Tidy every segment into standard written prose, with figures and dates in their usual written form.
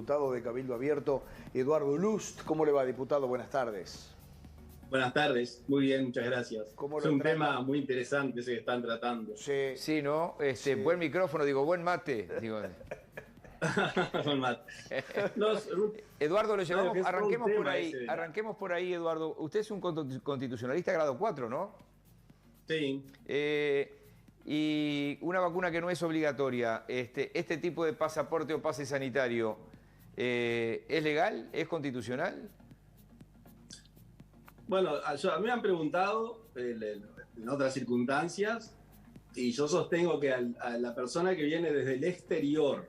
diputado de Cabildo Abierto, Eduardo Lust. ¿Cómo le va, diputado? Buenas tardes. Buenas tardes, muy bien, muchas gracias. Es un tema muy interesante ese que están tratando. Sí, sí, ¿no? Sí. Buen micrófono, digo, buen mate. Digo. Buen mate. Eduardo, lo llevamos, arranquemos arranquemos por ahí, Eduardo. Usted es un constitucionalista grado 4, ¿no? Sí. Y una vacuna que no es obligatoria, este tipo de pasaporte o pase sanitario, ¿es legal? ¿Es constitucional? Bueno, a mí me han preguntado en otras circunstancias y yo sostengo que a la persona que viene desde el exterior,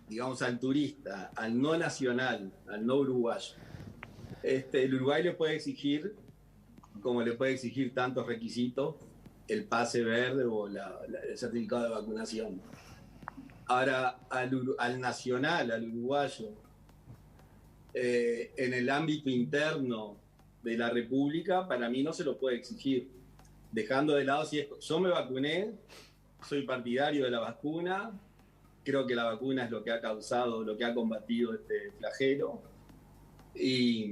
digamos al turista, al no nacional, al no uruguayo, el Uruguay le puede exigir, como le puede exigir tantos requisitos, el pase verde o el certificado de vacunación. Ahora, al nacional, al uruguayo, en el ámbito interno de la República, para mí no se lo puede exigir. Dejando de lado si yo me vacuné, soy partidario de la vacuna, creo que la vacuna es lo que ha causado, lo que ha combatido este flagelo, y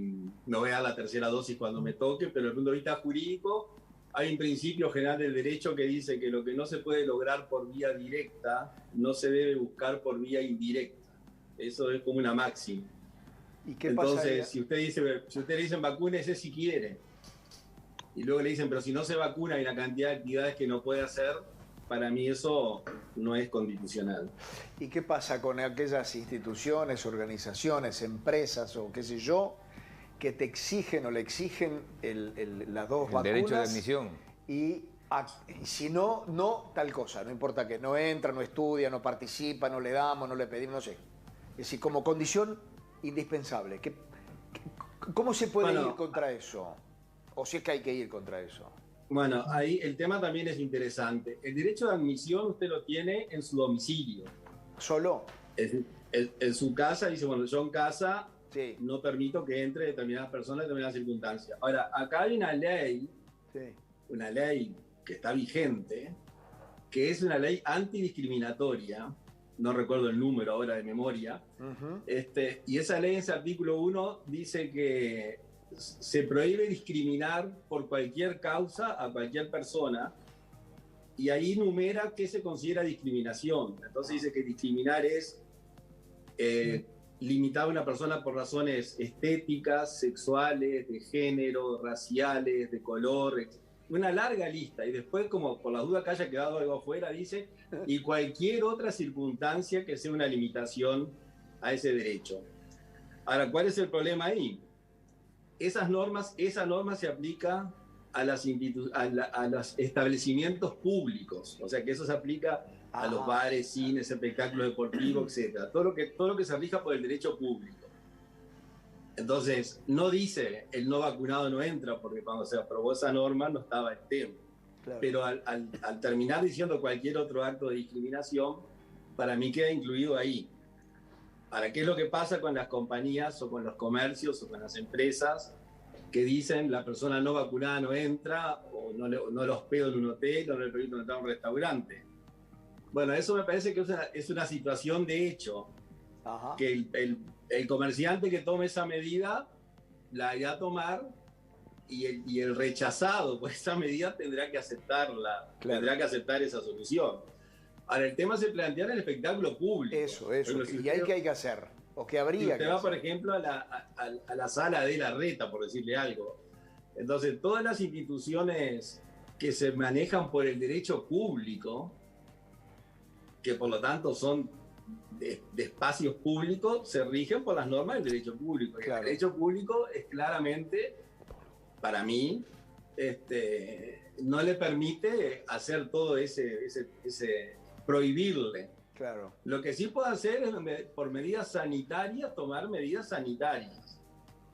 me voy a dar la tercera dosis cuando me toque, pero desde el punto de vista jurídico, hay un principio general del derecho que dice que lo que no se puede lograr por vía directa, no se debe buscar por vía indirecta. Eso es como una máxima. ¿Y qué Entonces, pasaría? si usted le dicen vacúnese si quiere, y luego le dicen, pero si no se vacuna hay una cantidad de actividades que no puede hacer, para mí eso no es constitucional. ¿Y qué pasa con aquellas instituciones, organizaciones, empresas o qué sé yo, que te exigen o le exigen las dos vacunas? El derecho de admisión. Y si no, no tal cosa, no importa que no entra, no estudia, no participa, no le damos, no le pedimos, no sé. Es decir, como condición indispensable. ¿Cómo se puede ir contra eso? ¿O si es que hay que ir contra eso? Bueno, ahí el tema también es interesante. El derecho de admisión usted lo tiene en su domicilio. ¿Solo? En su casa, dice, bueno, yo en casa sí, no permito que entre determinadas personas en determinadas circunstancias. Ahora, acá hay una ley que está vigente, que es una ley antidiscriminatoria, no recuerdo el número ahora de memoria, y esa ley en ese artículo 1 dice que se prohíbe discriminar por cualquier causa a cualquier persona, y ahí numera qué se considera discriminación. Entonces dice que discriminar es limitar a una persona por razones estéticas, sexuales, de género, raciales, de color, una larga lista. Y después, como por la duda que haya quedado algo afuera, dice, y cualquier otra circunstancia que sea una limitación a ese derecho. Ahora, ¿cuál es el problema ahí? Esa norma se aplica a los establecimientos públicos, o sea que eso se aplica a los bares, cines, espectáculos deportivos, etc. Todo lo que se rija por el derecho público. Entonces, no dice el no vacunado no entra, porque cuando se aprobó esa norma no estaba el tema. Claro. Pero al terminar diciendo cualquier otro acto de discriminación, para mí queda incluido ahí. Ahora, ¿qué es lo que pasa con las compañías o con los comercios o con las empresas que dicen la persona no vacunada no entra, o no lo hospedo en un hotel, o no le permito entrar a un restaurante? Bueno, eso me parece que es una situación de hecho. Ajá. Que el comerciante que tome esa medida la irá a tomar, y el rechazado por esa medida tendrá que aceptarla, claro. Tendrá que aceptar esa solución. Ahora, el tema se plantea en el espectáculo público. Eso. ¿Y ahí qué hay que hacer? ¿O qué habría si usted que va, hacer? por ejemplo, a la sala de la reta, por decirle algo. Entonces, todas las instituciones que se manejan por el derecho público, que por lo tanto son de espacios públicos, se rigen por las normas del derecho público. Claro. El derecho público es claramente, para mí, no le permite hacer todo ese prohibirle. Claro. Lo que sí puede hacer es, por medidas sanitarias, tomar medidas sanitarias.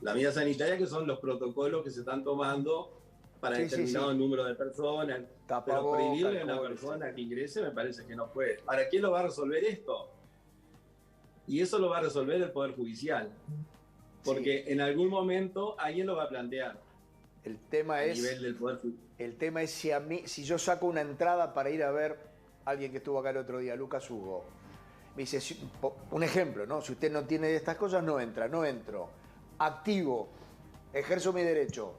Las medidas sanitarias que son los protocolos que se están tomando para determinado número de personas. Pero prohibirle a una persona que ingrese me parece que no puede. Ahora, ¿quién lo va a resolver esto? Y eso lo va a resolver el Poder Judicial. Porque en algún momento alguien lo va a plantear. El tema es, nivel del Poder Judicial. El tema es si yo saco una entrada para ir a ver a alguien que estuvo acá el otro día, Lucas Hugo, Me dice, un ejemplo, ¿no? Si usted no tiene estas cosas, no entra, no entro. Activo, ejerzo mi derecho.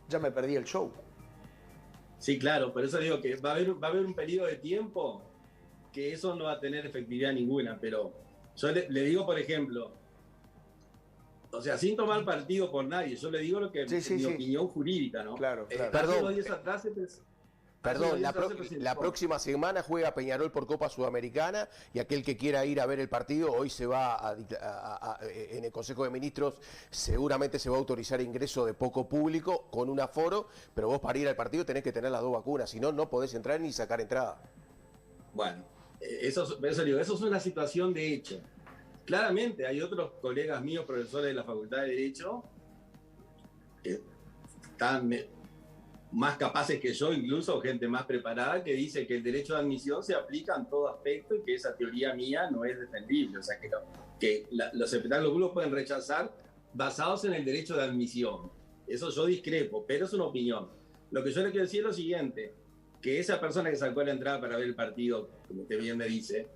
Ya me perdí el show. Sí, claro, por eso digo que va a haber un periodo de tiempo que eso no va a tener efectividad ninguna, pero yo le digo, por ejemplo, o sea, sin tomar partido por nadie, yo le digo lo que mi opinión jurídica, ¿no? Claro, claro. Hace unos días atrás Perdón, la próxima semana juega Peñarol por Copa Sudamericana y aquel que quiera ir a ver el partido hoy se va en el Consejo de Ministros seguramente se va a autorizar ingreso de poco público con un aforo, pero vos para ir al partido tenés que tener las 2 vacunas, si no, no podés entrar ni sacar entrada. Bueno, eso es una situación de hecho. Claramente hay otros colegas míos, profesores de la Facultad de Derecho, que están más capaces que yo, incluso gente más preparada, que dice que el derecho de admisión se aplica en todo aspecto y que esa teoría mía no es defendible. O sea, que los espectáculos pueden rechazar basados en el derecho de admisión. Eso yo discrepo, pero es una opinión. Lo que yo le quiero decir es lo siguiente, que esa persona que sacó la entrada para ver el partido, como usted bien me dice,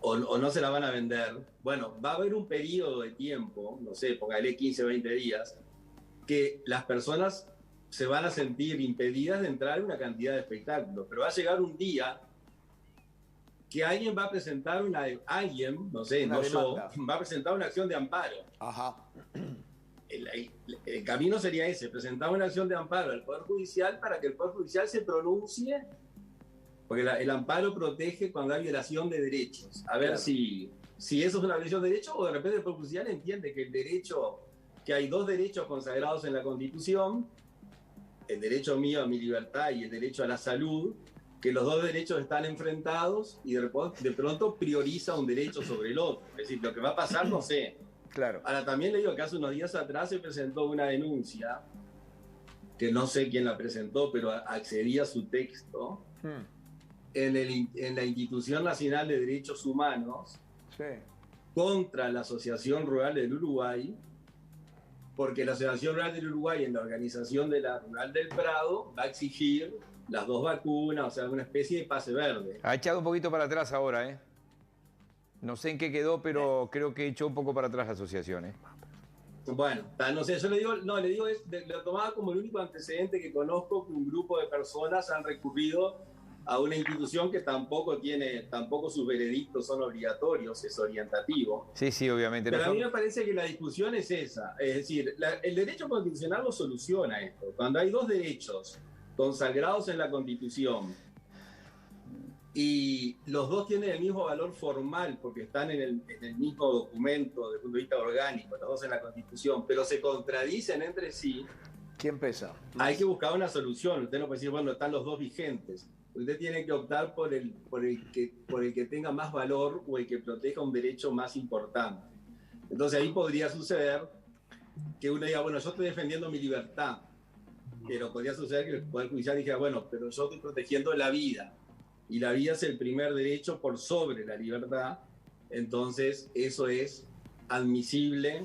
o no se la van a vender, bueno, va a haber un periodo de tiempo, no sé, póngale 15 o 20 días, que las personas se van a sentir impedidas de entrar en una cantidad de espectáculos, pero va a llegar un día que alguien va a presentar no sé, no yo, va a presentar una acción de amparo. Ajá. El camino sería ese, presentar una acción de amparo al Poder Judicial para que el Poder Judicial se pronuncie, porque el amparo protege cuando hay violación de derechos. A ver claro. si eso es una violación de derechos o de repente el Poder Judicial entiende que que hay 2 derechos consagrados en la Constitución, el derecho mío a mi libertad y el derecho a la salud, que los 2 derechos están enfrentados y de pronto prioriza un derecho sobre el otro. Es decir, lo que va a pasar no sé. Claro. Ahora también le digo que hace unos días atrás se presentó una denuncia, que no sé quién la presentó, pero accedí a su texto, en la Institución Nacional de Derechos Humanos, contra la Asociación Rural del Uruguay, porque la Asociación Rural del Uruguay en la organización de la Rural del Prado va a exigir las 2 vacunas, o sea, una especie de pase verde. Ha echado un poquito para atrás ahora, ¿eh? No sé en qué quedó, pero creo que echó un poco para atrás la asociación, ¿eh? Bueno, no sé, yo lo tomaba como el único antecedente que conozco que un grupo de personas han recurrido a una institución que tampoco sus veredictos son obligatorios, es orientativo. Sí, obviamente. Pero a mí me parece que la discusión es esa, es decir, el derecho constitucional lo soluciona esto. Cuando hay 2 derechos consagrados en la Constitución y los 2 tienen el mismo valor formal porque están en el mismo documento desde el punto de vista orgánico, los 2 en la Constitución, pero se contradicen entre sí, ¿quién pesa? Hay que buscar una solución. Usted no puede decir, bueno, están los 2 vigentes. Usted tiene que optar por el que tenga más valor o el que proteja un derecho más importante. Entonces ahí podría suceder que uno diga, bueno, yo estoy defendiendo mi libertad, pero podría suceder que el Poder Judicial dijera, bueno, pero yo estoy protegiendo la vida, y la vida es el primer derecho por sobre la libertad, entonces eso es admisible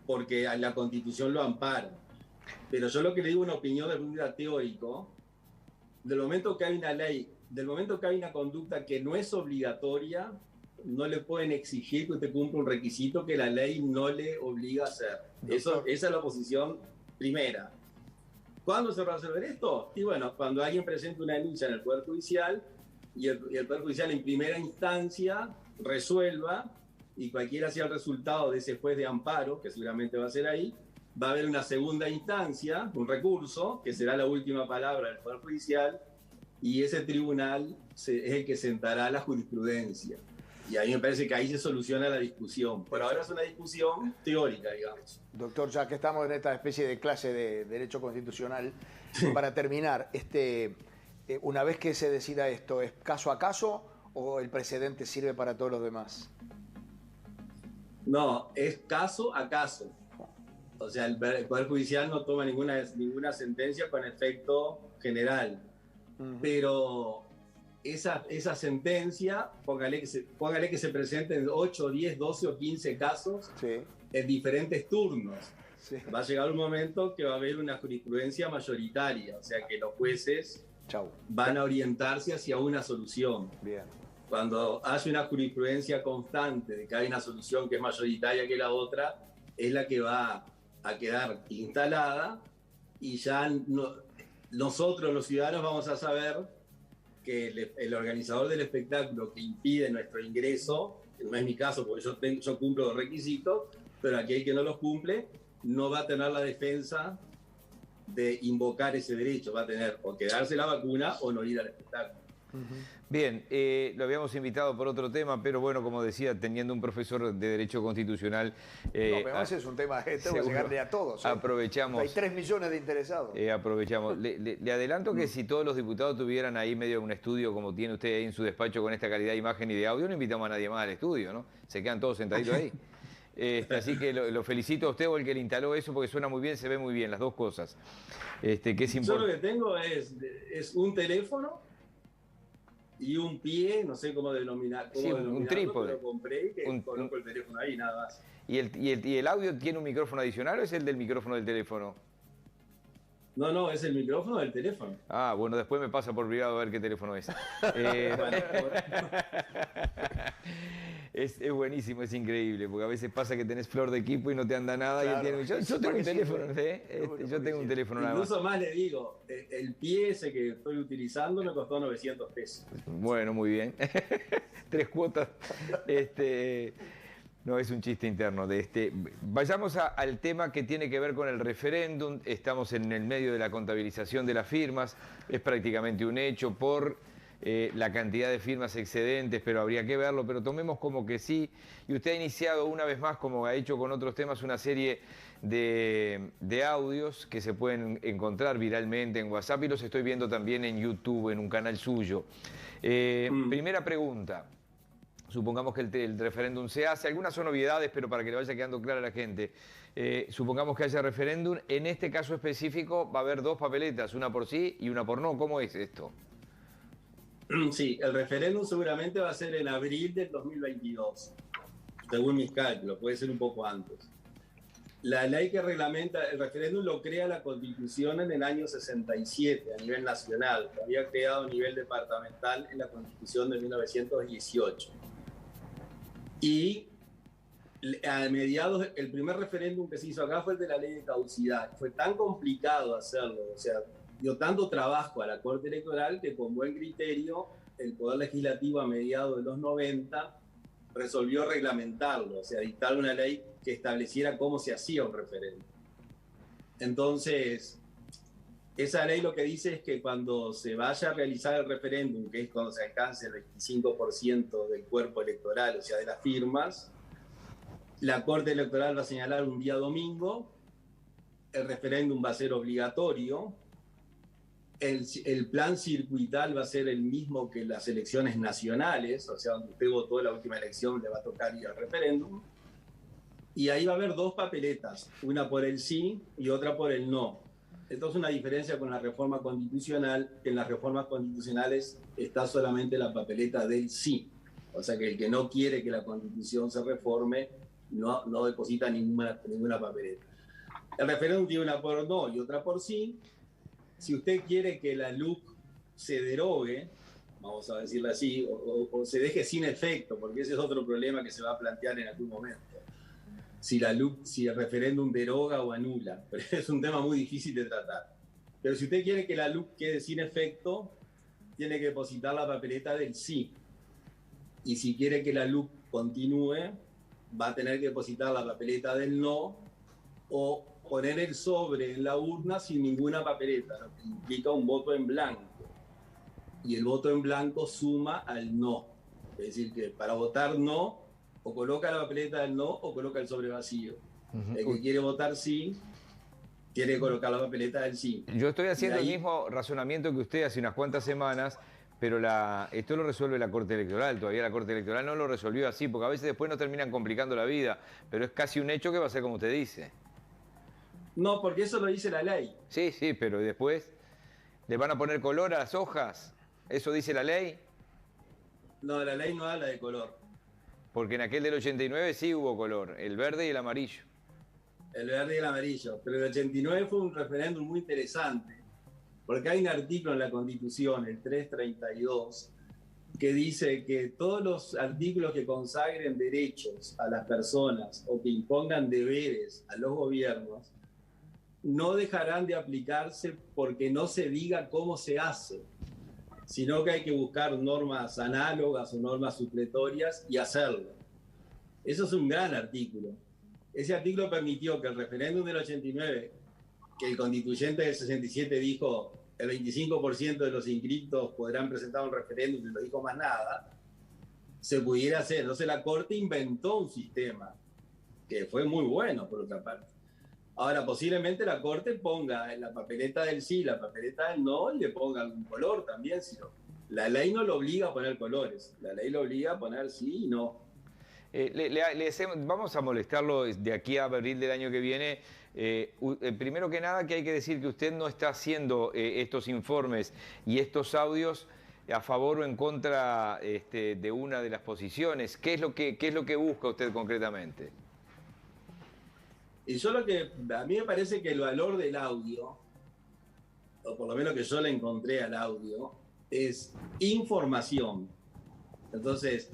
porque la Constitución lo ampara. Pero yo lo que le digo una opinión desde un punto de vista teórico, del momento que hay una ley, del momento que hay una conducta que no es obligatoria, no le pueden exigir que usted cumpla un requisito que la ley no le obliga a hacer. Esa es la posición primera. ¿Cuándo se va a resolver esto? Y bueno, cuando alguien presenta una denuncia en el Poder Judicial y el Poder Judicial en primera instancia resuelva, y cualquiera sea el resultado de ese juez de amparo, que seguramente va a ser ahí, va a haber una segunda instancia, un recurso, que será la última palabra del Poder Judicial, y ese tribunal es el que sentará la jurisprudencia. Y a mí me parece que ahí se soluciona la discusión. Por ahora es una discusión teórica, digamos. Doctor, ya que estamos en esta especie de clase de Derecho Constitucional, para terminar, una vez que se decida esto, ¿es caso a caso o el precedente sirve para todos los demás? No, es caso a caso. O sea, el Poder Judicial no toma ninguna sentencia con efecto general. Pero esa sentencia, póngale que se presenten 8, 10, 12 o 15 casos en diferentes turnos. Sí. Va a llegar un momento que va a haber una jurisprudencia mayoritaria, o sea que los jueces van a orientarse hacia una solución. Bien. cuando hace una jurisprudencia constante de que hay una solución que es mayoritaria que la otra, es la que va a quedar instalada y ya nosotros los ciudadanos vamos a saber que el organizador del espectáculo que impide nuestro ingreso, que no es mi caso porque yo cumplo los requisitos, pero aquel que no los cumple no va a tener la defensa de invocar ese derecho, va a tener o quedarse la vacuna o no ir al espectáculo. Bien, lo habíamos invitado por otro tema, pero bueno, como decía, teniendo un profesor de Derecho Constitucional... no, pero además es un tema que tengo que llegarle a todos. Aprovechamos... Hay 3 millones de interesados. Aprovechamos. Le adelanto que si todos los diputados tuvieran ahí medio un estudio como tiene usted ahí en su despacho con esta calidad de imagen y de audio, no invitamos a nadie más al estudio, ¿no? Se quedan todos sentaditos ahí. Así que lo felicito a usted o el que le instaló eso porque suena muy bien, se ve muy bien, las dos cosas. Que es yo lo que tengo es un teléfono y un pie, no sé cómo denominar, un trípode. Lo compré y coloco el teléfono ahí, nada más. ¿Y el audio tiene un micrófono adicional o es el del micrófono del teléfono? No, es el micrófono del teléfono. Ah, bueno, después me pasa por privado a ver qué teléfono es. Es buenísimo, es increíble, porque a veces pasa que tenés flor de equipo y no te anda nada. Claro, y yo tengo un teléfono, yo tengo un teléfono nada más. Incluso más le digo, el pie ese que estoy utilizando me costó 900 pesos. Bueno, muy bien. 3 cuotas. No, es un chiste interno de Vayamos al tema que tiene que ver con el referéndum. Estamos en el medio de la contabilización de las firmas. Es prácticamente un hecho por la cantidad de firmas excedentes, pero habría que verlo. Pero tomemos como que sí. Y usted ha iniciado una vez más, como ha hecho con otros temas, una serie de audios que se pueden encontrar viralmente en WhatsApp y los estoy viendo también en YouTube, en un canal suyo. Primera pregunta. Supongamos que el referéndum se hace. Algunas son novedades, pero para que le vaya quedando clara a la gente. Supongamos que haya referéndum. En este caso específico va a haber 2 papeletas, una por sí y una por no. ¿Cómo es esto? Sí, el referéndum seguramente va a ser en abril del 2022, según mis cálculos, puede ser un poco antes. La ley que reglamenta el referéndum lo crea la Constitución en el año 67 a nivel nacional. Lo había creado a nivel departamental en la Constitución de 1918. Y a mediados, el primer referéndum que se hizo acá fue el de la ley de caducidad. Fue tan complicado hacerlo, o sea, dio tanto trabajo a la Corte Electoral que con buen criterio el Poder Legislativo a mediados de los 90 resolvió reglamentarlo, o sea, dictar una ley que estableciera cómo se hacía un referéndum. Entonces, esa ley lo que dice es que cuando se vaya a realizar el referéndum, que es cuando se alcance el 25% del cuerpo electoral, o sea, de las firmas, la Corte Electoral va a señalar un día domingo, el referéndum va a ser obligatorio, el plan circuital va a ser el mismo que las elecciones nacionales, o sea, donde usted votó la última elección le va a tocar ir al referéndum, y ahí va a haber 2 papeletas, una por el sí y otra por el no. Entonces una diferencia con la reforma constitucional, que en las reformas constitucionales está solamente la papeleta del sí, o sea que el que no quiere que la Constitución se reforme no deposita ninguna papeleta. El referéndum tiene una por no y otra por sí. Si usted quiere que la LUC se derogue, vamos a decirlo así, o se deje sin efecto, porque ese es otro problema que se va a plantear en algún momento. Si el referéndum deroga o anula, pero es un tema muy difícil de tratar. Pero si usted quiere que la LUC quede sin efecto, tiene que depositar la papeleta del sí. Y si quiere que la LUC continúe, va a tener que depositar la papeleta del no o poner el sobre en la urna sin ninguna papeleta, lo que implica un voto en blanco. Y el voto en blanco suma al no. Es decir, que para votar no, o coloca la papeleta del no o coloca el sobre vacío. El que quiere votar sí, tiene que colocar la papeleta del sí. Yo estoy haciendo el mismo razonamiento que usted hace unas cuantas semanas, pero esto lo resuelve la Corte Electoral. Todavía la Corte Electoral no lo resolvió así, porque a veces después nos terminan complicando la vida, pero es casi un hecho que va a ser como usted dice. No, porque eso lo dice la ley. Sí, pero después le van a poner color a las hojas. ¿Eso dice la ley? No, la ley no habla de color. Porque en aquel del 89 sí hubo color, el verde y el amarillo. El verde y el amarillo. Pero el 89 fue un referéndum muy interesante, porque hay un artículo en la Constitución, el 332, que dice que todos los artículos que consagren derechos a las personas o que impongan deberes a los gobiernos no dejarán de aplicarse porque no se diga cómo se hace, sino que hay que buscar normas análogas o normas supletorias y hacerlo. Eso es un gran artículo. Ese artículo permitió que el referéndum del 89, que el constituyente del 67 dijo el 25% de los inscritos podrán presentar un referéndum y no dijo más nada, se pudiera hacer. Entonces la Corte inventó un sistema que fue muy bueno, por otra parte. Ahora, posiblemente la Corte ponga en la papeleta del sí, la papeleta del no, y le ponga algún color también. Si no. La ley no lo obliga a poner colores, la ley lo obliga a poner sí y no. Vamos a molestarlo de aquí a abril del año que viene. Primero que nada, que hay que decir que usted no está haciendo estos informes y estos audios a favor o en contra de una de las posiciones. ¿Qué es lo que busca usted concretamente? Y yo a mí me parece que el valor del audio, o por lo menos que yo le encontré al audio, es información. Entonces,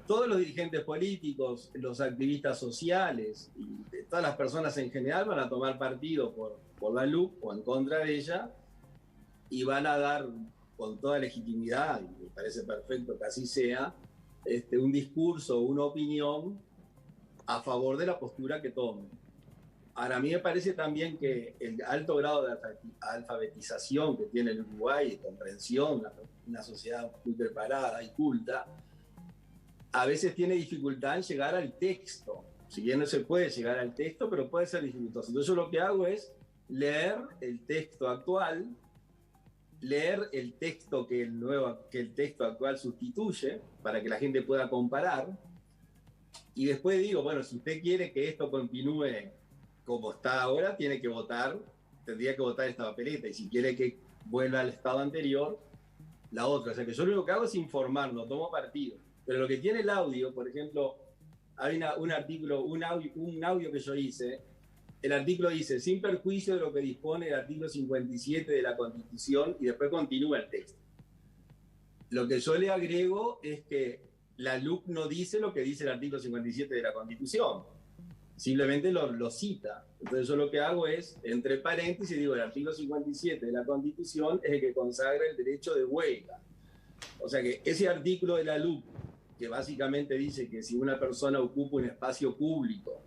todos los dirigentes políticos, los activistas sociales y todas las personas en general van a tomar partido por la LUC o en contra de ella y van a dar con toda legitimidad, y me parece perfecto que así sea, un discurso, una opinión a favor de la postura que tomen. Ahora, a mí me parece también que el alto grado de alfabetización que tiene el Uruguay, de comprensión, una sociedad muy preparada y culta, a veces tiene dificultad en llegar al texto. Si bien no se puede llegar al texto, pero puede ser dificultoso. Entonces yo lo que hago es leer el texto actual, leer el texto que el texto actual sustituye, para que la gente pueda comparar, y después digo, bueno, si usted quiere que esto continúe como está ahora, tendría que votar esta papeleta, y si quiere que vuelva al estado anterior, la otra. O sea que yo lo único que hago es informar, no tomo partido. Pero lo que tiene el audio, por ejemplo, hay un audio que yo hice. El artículo dice, sin perjuicio de lo que dispone el artículo 57 de la Constitución, y después continúa el texto. Lo que yo le agrego es que la LUC no dice lo que dice el artículo 57 de la Constitución, simplemente lo cita. Entonces yo lo que hago es, entre paréntesis, digo, el artículo 57 de la Constitución es el que consagra el derecho de huelga. O sea que ese artículo de la LUC, que básicamente dice que si una persona ocupa un espacio público,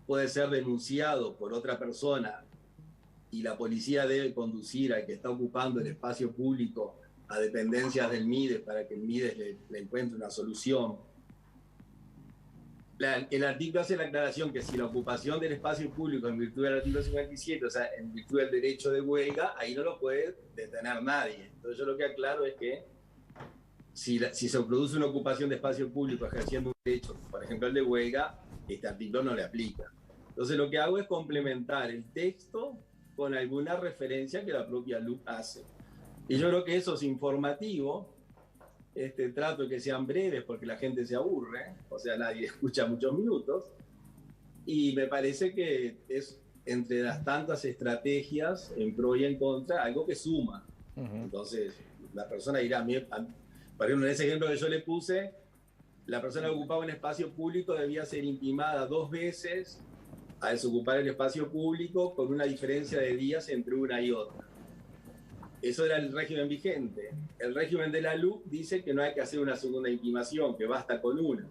puede ser denunciado por otra persona y la policía debe conducir al que está ocupando el espacio público a dependencias del MIDES para que el MIDES le encuentre una solución. El artículo hace la aclaración que si la ocupación del espacio público en virtud del artículo 57, o sea, en virtud del derecho de huelga, ahí no lo puede detener nadie. Entonces yo lo que aclaro es que si se produce una ocupación de espacio público ejerciendo un derecho, por ejemplo el de huelga, este artículo no le aplica. Entonces lo que hago es complementar el texto con alguna referencia que la propia LUC hace. Y yo creo que eso es informativo. Trato de que sean breves porque la gente se aburre, o sea, nadie escucha muchos minutos. Y me parece que es entre las tantas estrategias en pro y en contra, algo que suma. Entonces, la persona dirá, por ejemplo, en ese ejemplo que yo le puse, la persona que ocupaba un espacio público debía ser intimada 2 veces a desocupar el espacio público con una diferencia de días entre una y otra. Eso era el régimen vigente. El régimen de la LUC dice que no hay que hacer una segunda intimación, que basta con una.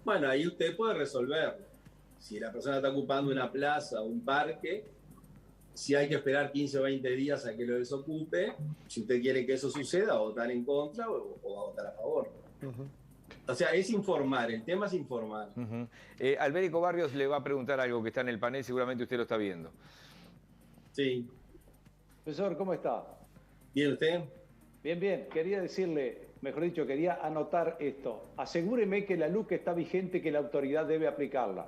Bueno, ahí usted puede resolverlo. Si la persona está ocupando una plaza o un parque, si hay que esperar 15 o 20 días a que lo desocupe, si usted quiere que eso suceda, va a votar en contra o va a votar a favor. O sea, es informar, el tema es informar. Albérico Barrios le va a preguntar algo que está en el panel, seguramente usted lo está viendo. Sí. Profesor, ¿cómo está? ¿Bien usted? Bien, bien. Quería decirle, mejor dicho, quería anotar esto. Asegúreme que la LUC está vigente, que la autoridad debe aplicarla.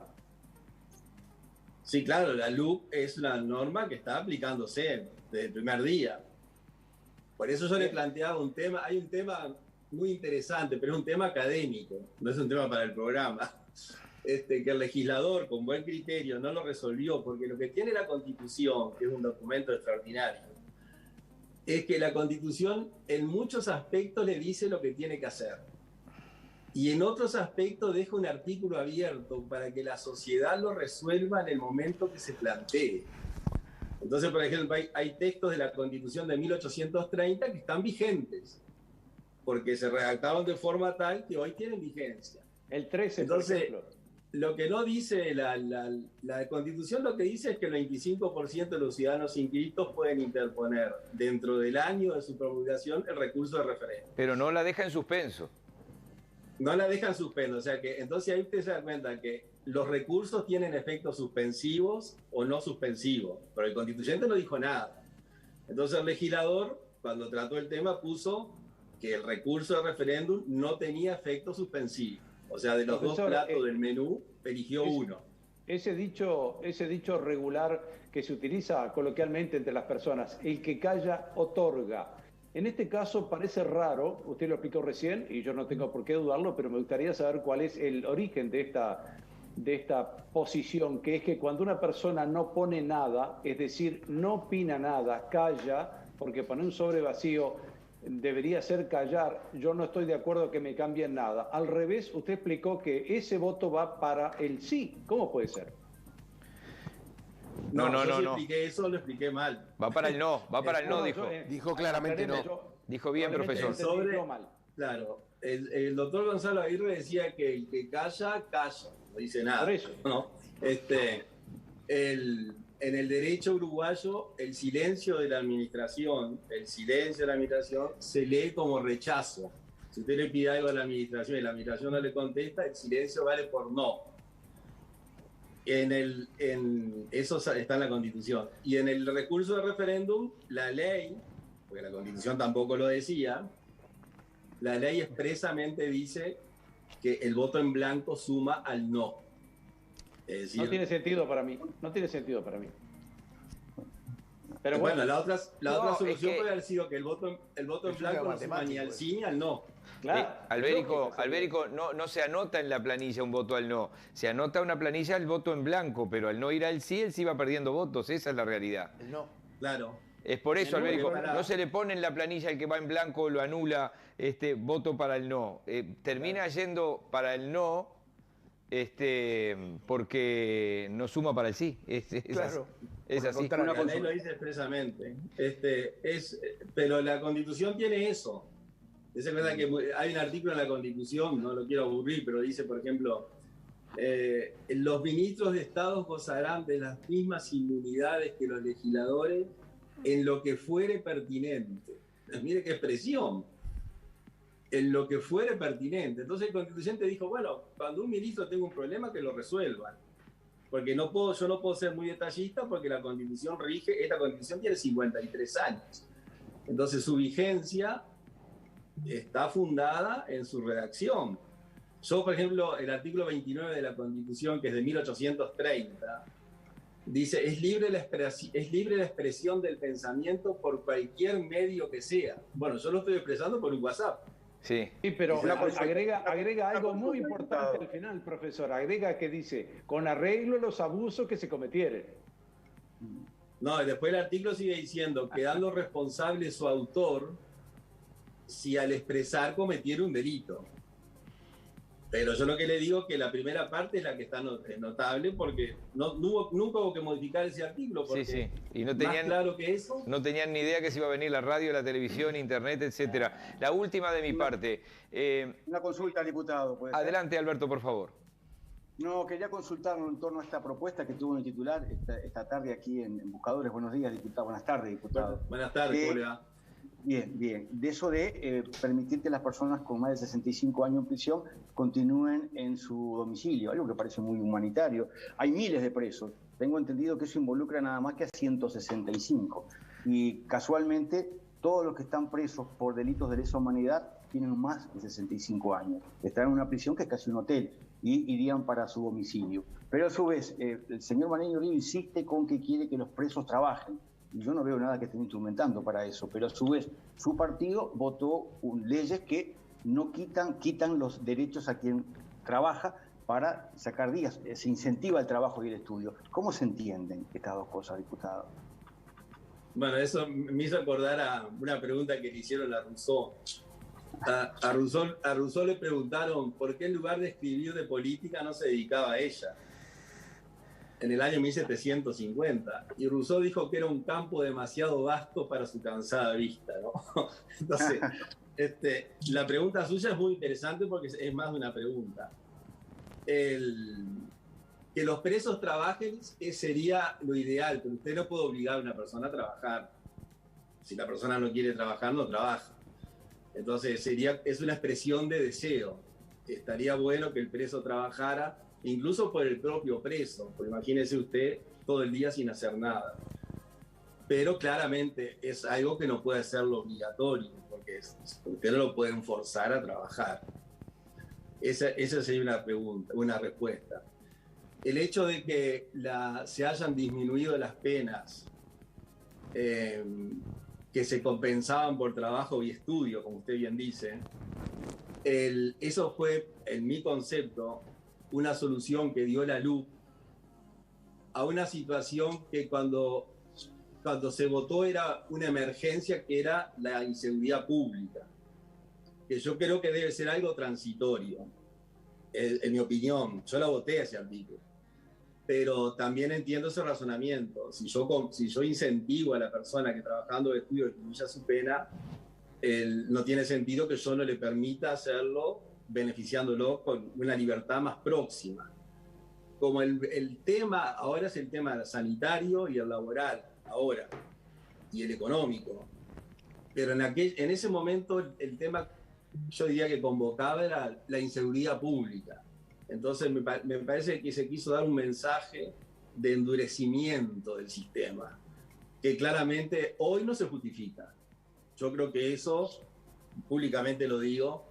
Sí, claro, la LUC es una norma que está aplicándose desde el primer día. Por eso yo le planteaba un tema, hay un tema muy interesante, pero es un tema académico, no es un tema para el programa. Que el legislador con buen criterio no lo resolvió, porque lo que tiene la Constitución, que es un documento extraordinario, es que la Constitución en muchos aspectos le dice lo que tiene que hacer. Y en otros aspectos deja un artículo abierto para que la sociedad lo resuelva en el momento que se plantee. Entonces, por ejemplo, hay textos de la Constitución de 1830 que están vigentes, porque se redactaron de forma tal que hoy tienen vigencia. El 13, entonces, por ejemplo. Lo que no dice la Constitución, lo que dice es que el 25% de los ciudadanos inscritos pueden interponer dentro del año de su promulgación el recurso de referéndum. Pero no la deja en suspenso. No la dejan suspenso, o sea que entonces ahí usted se da cuenta que los recursos tienen efectos suspensivos o no suspensivos, pero el constituyente no dijo nada. Entonces el legislador, cuando trató el tema, puso que el recurso de referéndum no tenía efecto suspensivo. O sea, de los dos platos del menú, eligió uno. Ese dicho regular que se utiliza coloquialmente entre las personas, el que calla otorga. En este caso parece raro, usted lo explicó recién y yo no tengo por qué dudarlo, pero me gustaría saber cuál es el origen de esta posición, que es que cuando una persona no pone nada, es decir, no opina nada, calla, porque poner un sobre vacío debería ser callar, yo no estoy de acuerdo que me cambien nada. Al revés, usted explicó que ese voto va para el sí. ¿Cómo puede ser? No. Expliqué eso, lo expliqué mal. Va para el no, dijo. Dijo claramente no. Dijo bien, profesor. Claro, el doctor Gonzalo Aguirre decía que el que calla, calla. No dice nada. Por eso. ¿No? En el derecho uruguayo, el silencio de la administración se lee como rechazo. Si usted le pide algo a la administración y la administración no le contesta, el silencio vale por no. Eso está en la Constitución. Y en el recurso de referéndum, la ley, porque la Constitución tampoco lo decía, la ley expresamente dice que el voto en blanco suma al no. Es decir, no tiene sentido para mí. Pero bueno, la otra solución puede haber sido que el voto en blanco no suma ni al sí ni al no. Claro. Albérico, no se anota en la planilla un voto al no. Se anota una planilla el voto en blanco, pero al no ir al sí, él sí va perdiendo votos. Esa es la realidad. El no. Claro. Es por eso, Albérico, no se le pone en la planilla el que va en blanco, lo anula, voto para el no. Termina yendo para el no, porque no suma para el sí. Claro. Es así. La ley lo dice expresamente. Pero la Constitución tiene eso. Es verdad que hay un artículo en la Constitución, no lo quiero aburrir, pero dice, por ejemplo, los ministros de Estado gozarán de las mismas inmunidades que los legisladores en lo que fuere pertinente. Mire qué expresión. En lo que fuere pertinente. Entonces el constituyente dijo, bueno, cuando un ministro tenga un problema, que lo resuelvan. Porque yo no puedo ser muy detallista porque la Constitución rige, esta Constitución tiene 53 años. Entonces su vigencia está fundada en su redacción. Yo, por ejemplo, el artículo 29 de la Constitución, que es de 1830, dice, es libre la expresión del pensamiento por cualquier medio que sea. Bueno, yo lo estoy expresando por un WhatsApp. Sí, pero agrega algo muy importante al final, profesor. Agrega que dice, con arreglo a los abusos que se cometieren. No, y después el artículo sigue diciendo, quedando responsable su autor si al expresar cometiera un delito. Pero yo lo que le digo es que la primera parte es la que está notable, porque nunca hubo que modificar ese artículo, porque sí. Y no más claro que eso. No tenían ni idea que se iba a venir la radio, la televisión, internet, etcétera. La última de mi parte. Una consulta al diputado. Adelante, Alberto, por favor. No, quería consultarlo en torno a esta propuesta que tuvo en el titular esta tarde aquí en Buscadores. Buenos días, diputado. Buenas tardes, diputado. Buenas tardes, ¿cómo le va? Bien. De eso de permitir que las personas con más de 65 años en prisión continúen en su domicilio, algo que parece muy humanitario. Hay miles de presos. Tengo entendido que eso involucra nada más que a 165. Y casualmente, todos los que están presos por delitos de lesa humanidad tienen más de 65 años. Están en una prisión que es casi un hotel y irían para su domicilio. Pero a su vez, el señor Maneño Río insiste con que quiere que los presos trabajen. Yo no veo nada que estén instrumentando para eso, pero a su vez su partido votó leyes que no quitan los derechos a quien trabaja para sacar días. Se incentiva el trabajo y el estudio. ¿Cómo se entienden estas dos cosas, diputado? Bueno, eso me hizo acordar a una pregunta que le hicieron a Rousseau. A Rousseau le preguntaron por qué en lugar de escribir de política no se dedicaba a ella en el año 1750. Y Rousseau dijo que era un campo demasiado vasto para su cansada vista, ¿no? Entonces, la pregunta suya es muy interesante porque es más de una pregunta. Que los presos trabajen sería lo ideal, pero usted no puede obligar a una persona a trabajar. Si la persona no quiere trabajar, no trabaja. Entonces es una expresión de deseo. Estaría bueno que el preso trabajara, incluso por el propio preso, porque imagínese usted todo el día sin hacer nada. Pero claramente es algo que no puede hacerlo obligatorio, porque usted no lo pueden forzar a trabajar. Esa sería una pregunta, una respuesta. El hecho de que se hayan disminuido las penas que se compensaban por trabajo y estudio, como usted bien dice, eso fue, en mi concepto, una solución que dio la luz a una situación que cuando se votó era una emergencia, que era la inseguridad pública, que yo creo que debe ser algo transitorio, en mi opinión. Yo la voté a ese artículo, pero también entiendo ese razonamiento. Si yo incentivo a la persona que trabajando de estudio disminuya su pena, no tiene sentido que yo no le permita hacerlo beneficiándolo con una libertad más próxima. Como el tema ahora es el tema sanitario y el laboral, ahora, y el económico. Pero en ese momento el tema, yo diría que convocaba, era la inseguridad pública. Entonces me parece que se quiso dar un mensaje de endurecimiento del sistema, que claramente hoy no se justifica. Yo creo que eso, públicamente lo digo,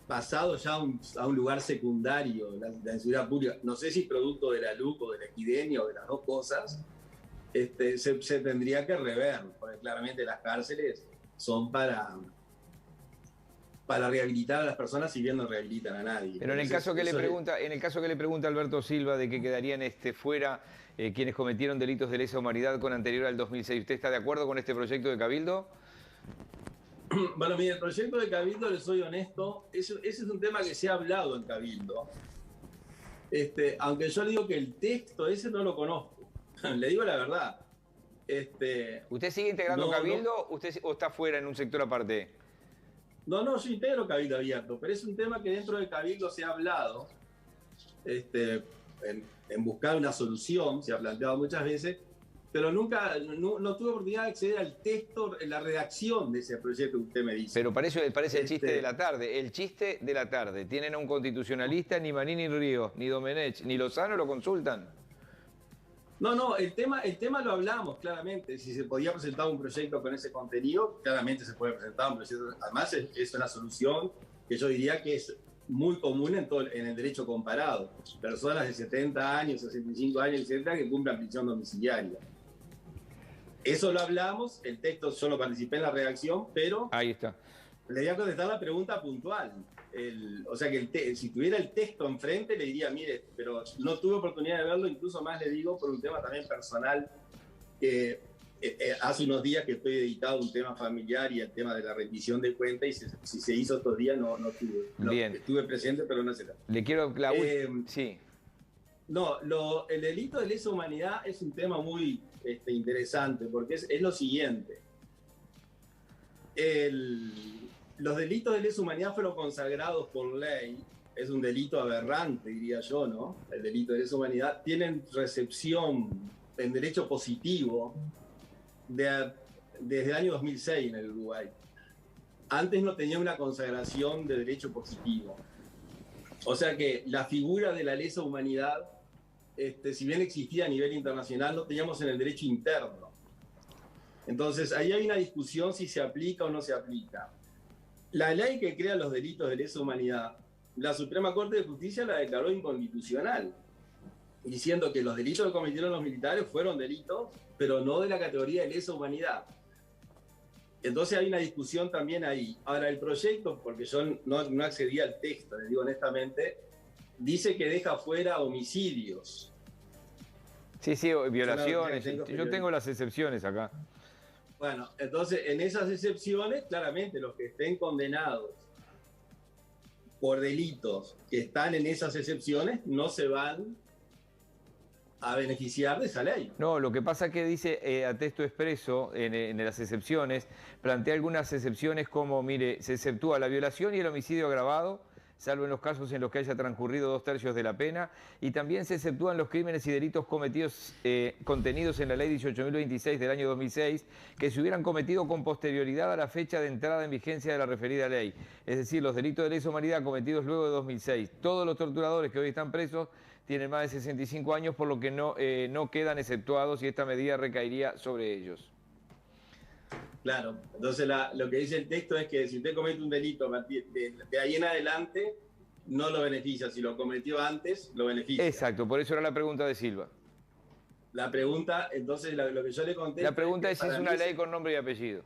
pasado ya a un lugar secundario, la inseguridad pública, no sé si producto de la LUC o de la epidemia o de las dos cosas, se tendría que rever, porque claramente las cárceles son para rehabilitar a las personas, si bien no rehabilitan a nadie. Pero en el caso que le pregunta Alberto Silva de que quedarían fuera quienes cometieron delitos de lesa humanidad con anterior al 2006, ¿usted está de acuerdo con este proyecto de Cabildo? Bueno, mire, el proyecto de Cabildo, le soy honesto, ese es un tema que se ha hablado en Cabildo. Aunque yo le digo que el texto ese no lo conozco, le digo la verdad. ¿Usted sigue integrando Cabildo o está fuera en un sector aparte? No, yo integro Cabildo Abierto, pero es un tema que dentro de Cabildo se ha hablado, en buscar una solución, se ha planteado muchas veces, pero nunca, no tuve oportunidad de acceder al texto, la redacción de ese proyecto que usted me dice. Pero parece el chiste de la tarde. El chiste de la tarde. Tienen a un constitucionalista, ni Maní, ni Ríos, ni Domenech, ni Lozano lo consultan. No, el tema lo hablamos claramente. Si se podía presentar un proyecto con ese contenido, claramente se puede presentar un proyecto. Además, es una solución que yo diría que es muy común en el derecho comparado. Personas de 70 años, 65 años, etcétera, que cumplan prisión domiciliaria. Eso lo hablamos, el texto yo no participé en la redacción, pero ahí está. Le voy a contestar la pregunta puntual. O sea que si tuviera el texto enfrente le diría, mire, pero no tuve oportunidad de verlo, incluso más le digo por un tema también personal, que hace unos días que estoy dedicado a un tema familiar y al tema de la rendición de cuentas, y si se hizo estos días no tuve. Bien. Estuve presente, pero no sé. Le quiero sí. No, el delito de lesa humanidad es un tema muy interesante, porque es lo siguiente. Los delitos de lesa humanidad fueron consagrados por ley. Es un delito aberrante, diría yo, ¿no? El delito de lesa humanidad. Tienen recepción en derecho positivo desde el año 2006 en el Uruguay. Antes no tenía una consagración de derecho positivo. O sea que la figura de la lesa humanidad, si bien existía a nivel internacional, no teníamos en el derecho interno. Entonces, ahí hay una discusión si se aplica o no se aplica. La ley que crea los delitos de lesa humanidad, la Suprema Corte de Justicia la declaró inconstitucional, diciendo que los delitos que cometieron los militares fueron delitos, pero no de la categoría de lesa humanidad. Entonces hay una discusión también ahí. Ahora, el proyecto, porque yo no accedí al texto, les digo honestamente, dice que deja fuera homicidios. Sí, violaciones. Yo tengo las excepciones acá. Bueno, entonces en esas excepciones, claramente los que estén condenados por delitos que están en esas excepciones no se van a beneficiar de esa ley. No, lo que pasa es que dice a texto expreso, en las excepciones, plantea algunas excepciones como, mire, se exceptúa la violación y el homicidio agravado, salvo en los casos en los que haya transcurrido 2/3 de la pena, y también se exceptúan los crímenes y delitos cometidos, contenidos en la ley 18.026 del año 2006, que se hubieran cometido con posterioridad a la fecha de entrada en vigencia de la referida ley, es decir, los delitos de lesa humanidad cometidos luego de 2006. Todos los torturadores que hoy están presos tienen más de 65 años, por lo que no quedan exceptuados y esta medida recaería sobre ellos. Claro, entonces lo que dice el texto es que si usted comete un delito a partir de ahí en adelante, no lo beneficia. Si lo cometió antes, lo beneficia. Exacto, por eso era la pregunta de Silva. La pregunta, entonces, lo que yo le contesto... La pregunta es si es una ley con nombre y apellido.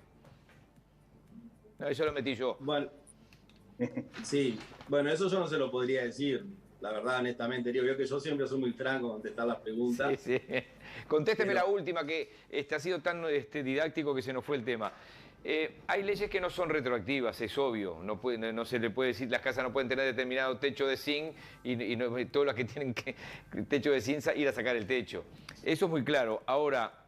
No, eso lo metí yo. Bueno, sí, bueno, eso yo no se lo podría decir. La verdad, honestamente, digo que yo siempre soy muy franco en contestar las preguntas. Sí, sí. Contésteme la última, que ha sido tan didáctico que se nos fue el tema. Hay leyes que no son retroactivas, es obvio. No se le puede decir, las casas no pueden tener determinado techo de zinc y todas las que tienen techo de zinc ir a sacar el techo. Eso es muy claro. Ahora,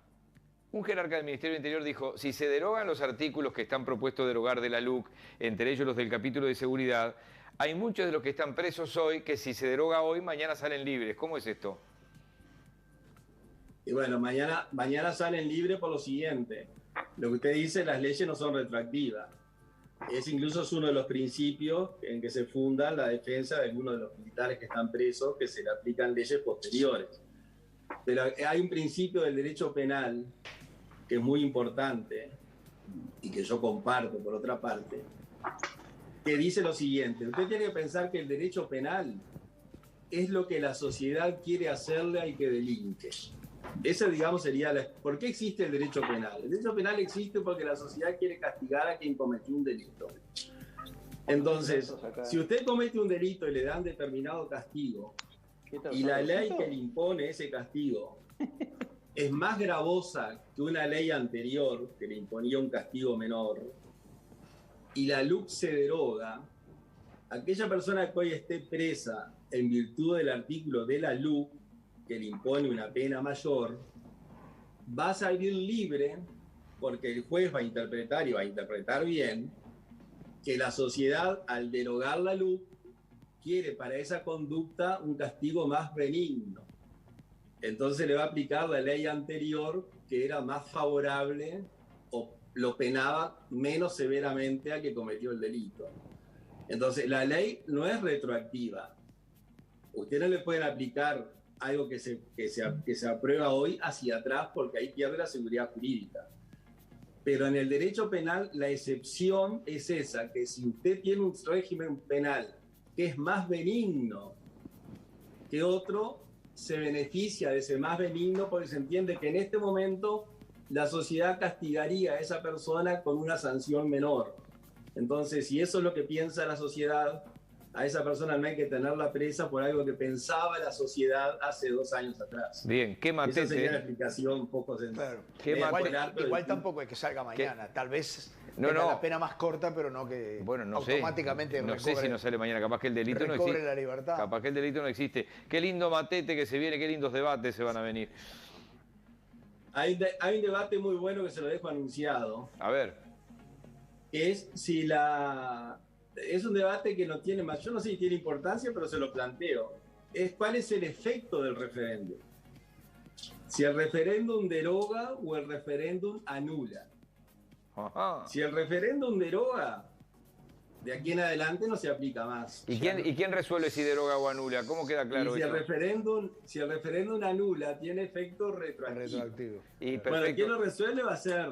un jerarca del Ministerio del Interior dijo, si se derogan los artículos que están propuestos derogar de la LUC, entre ellos los del capítulo de seguridad, hay muchos de los que están presos hoy que si se deroga hoy, mañana salen libres. ¿Cómo es esto? Y bueno, mañana salen libres por lo siguiente. Lo que usted dice, las leyes no son retroactivas. Incluso es uno de los principios en que se funda la defensa de algunos de los militares que están presos, que se le aplican leyes posteriores. Pero hay un principio del derecho penal que es muy importante y que yo comparto por otra parte, que dice lo siguiente: usted tiene que pensar que el derecho penal es lo que la sociedad quiere hacerle al que delinque. Esa, digamos, sería ¿por qué existe el derecho penal? El derecho penal existe porque la sociedad quiere castigar a quien cometió un delito. Entonces, si usted comete un delito y le dan determinado castigo, y la ley que le impone ese castigo es más gravosa que una ley anterior que le imponía un castigo menor, y la LUC se deroga, aquella persona que hoy esté presa en virtud del artículo de la LUC que le impone una pena mayor, va a salir libre porque el juez va a interpretar, y va a interpretar bien, que la sociedad, al derogar la LUC, quiere para esa conducta un castigo más benigno. Entonces le va a aplicar la ley anterior, que era más favorable o lo penaba menos severamente al que cometió el delito. Entonces la ley no es retroactiva. Usted no le pueden aplicar algo que se aprueba hoy hacia atrás, porque ahí pierde la seguridad jurídica. Pero en el derecho penal la excepción es esa, que si usted tiene un régimen penal que es más benigno que otro, se beneficia de ese más benigno porque se entiende que en este momento la sociedad castigaría a esa persona con una sanción menor. Entonces, si eso es lo que piensa la sociedad, a esa persona no hay que tenerla presa por algo que pensaba la sociedad hace 2 años atrás. Bien, qué matete. Esa sería la explicación un poco Claro. sencilla. Igual tampoco es que salga mañana. Tal vez no, la pena más corta, pero no que automáticamente no sé si no sale mañana. Capaz que el delito no existe. La libertad. Capaz que el delito no existe. Qué lindo matete que se viene, qué lindos debates se van a venir. Hay un debate muy bueno que se lo dejo anunciado. A ver. Es es un debate que no tiene más, yo no sé si tiene importancia, pero se lo planteo. ¿Cuál es el efecto del referéndum? Si el referéndum deroga o el referéndum anula. Ajá. Si el referéndum deroga, de aquí en adelante no se aplica más. ¿Y quién resuelve si deroga o anula? ¿Cómo queda claro si eso? Si el referéndum anula, tiene efecto retroactivo. Y bueno, ¿quién lo resuelve? Va a ser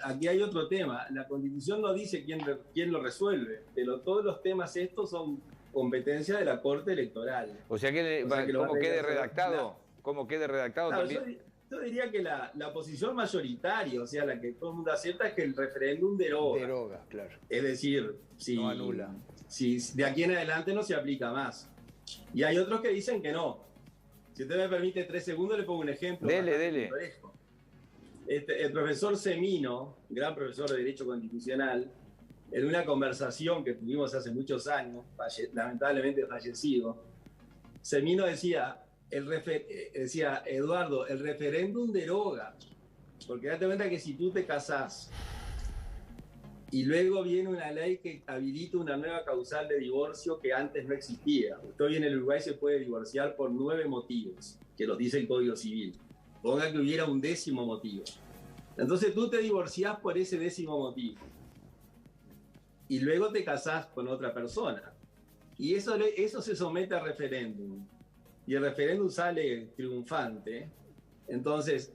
aquí hay otro tema. La Constitución no dice quién lo resuelve, pero todos los temas estos son competencia de la Corte Electoral. O sea, ¿cómo quede redactado? ¿Cómo quede redactado claro, también? Yo diría que la posición mayoritaria, o sea, la que todo el mundo acepta, es que el referéndum deroga. Deroga, claro. Es decir, no anula. Si de aquí en adelante no se aplica más. Y hay otros que dicen que no. Si usted me permite 3 segundos, le pongo un ejemplo. Dele. El profesor Semino, gran profesor de Derecho Constitucional, en una conversación que tuvimos hace muchos años, lamentablemente fallecido, Semino decía, Eduardo, el referéndum deroga, porque date cuenta que si tú te casás y luego viene una ley que habilita una nueva causal de divorcio que antes no existía. Usted hoy en el Uruguay se puede divorciar por 9 motivos, que los dice el Código Civil. Ponga que hubiera un 10º motivo. Entonces tú te divorciás por ese 10º motivo. Y luego te casás con otra persona. Y eso se somete a referéndum. Y el referéndum sale triunfante. Entonces,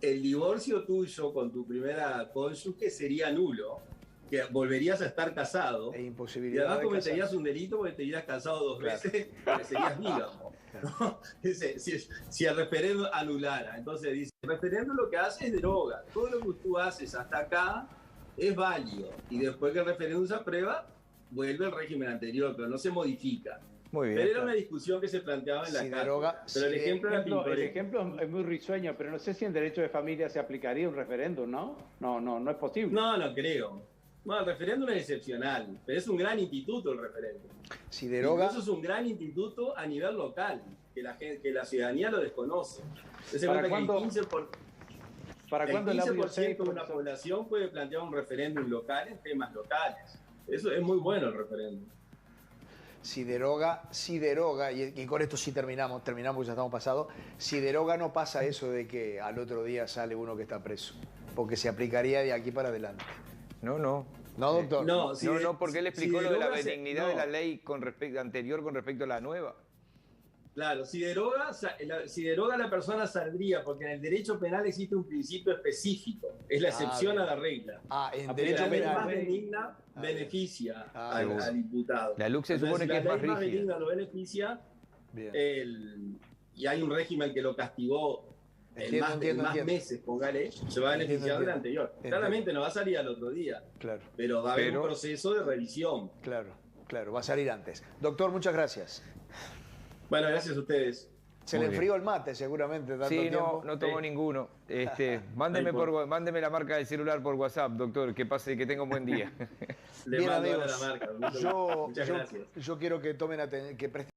el divorcio tuyo con tu primera cónyuge sería nulo, que volverías a estar casado. E imposibilidad. Y además cometerías un delito porque te hubieras casado 2 veces, porque serías bígamo. ¿No? Si el referéndum anulara. Entonces dice, el referéndum lo que hace es deroga. Todo lo que tú haces hasta acá es válido. Y después que el referéndum se aprueba, vuelve el régimen anterior, pero no se modifica. Muy bien. Pero era una discusión que se planteaba en la cátedra. Pero el ejemplo era pintoresco. El ejemplo es muy risueño, pero no sé si en derecho de familia se aplicaría un referéndum, ¿no? No es posible. No creo. Bueno, el referéndum es excepcional, pero es un gran instituto el referéndum. Si deroga... Incluso es un gran instituto a nivel local, que la ciudadanía lo desconoce. ¿Para cuándo el 15% de una población puede plantear un referéndum local en temas locales? Eso es muy bueno el referéndum. Si deroga, y con esto sí terminamos porque ya estamos pasados, si deroga no pasa eso de que al otro día sale uno que está preso, porque se aplicaría de aquí para adelante. No, doctor. No, porque él explicó lo de la benignidad de la ley anterior con respecto a la nueva. Claro, si deroga la persona saldría, porque en el derecho penal existe un principio específico, es la excepción a la regla. En derecho penal. La ley más benigna beneficia al imputado. La LUC se supone que es más rígida. La ley más benigna lo beneficia, y hay un régimen que lo castigó más meses, póngale, se va a beneficiar del anterior. Claramente no va a salir al otro día, pero va a haber un proceso de revisión. Claro, va a salir antes. Doctor, muchas gracias. Bueno, gracias a ustedes. Se le enfrió el mate seguramente tanto tiempo. No tomo ninguno. Mándeme la marca del celular por WhatsApp, doctor, que tenga un buen día. Le mando la marca. Muchas gracias. Yo quiero que tomen atención, que presten